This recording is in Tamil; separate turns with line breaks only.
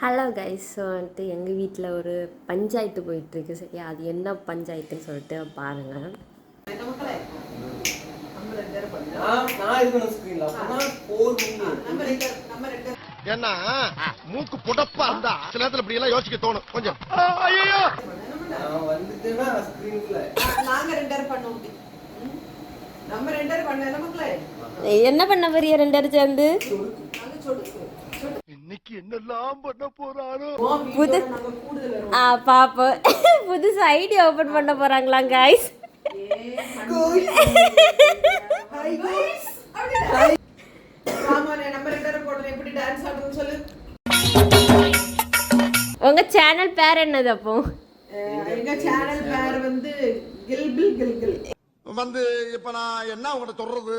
Hello guys. ஸோ வந்துட்டு எங்கள் வீட்டில் ஒரு பஞ்சாயத்து போயிட்டுருக்கு. சரியா, அது என்ன பஞ்சாயத்துன்னு சொல்லிட்டு பாருங்கள்.
ஏன்னா மூக்கு புடப்பா இருந்தா சில நேரத்துல இப்படி எல்லாம் யோசிக்க தோணும் கொஞ்சம்.
என்ன பண்ண போறிய ரெண்டு பேரும் சேர்ந்து?
இன்னைக்கு என்னெல்லாம் பண்ண போறாரோ
பாப்போம். புதுசு ஐடியா ஓபன் பண்ண போறாங்களாம் கைஸ். உங்க சேனல் பேர் என்னது? அப்போ
எங்க சேனல் பேர் வந்து கில்பில் கில்கில்.
வந்து இப்ப நான் என்ன உங்கள்கிட்ட சொல்றது?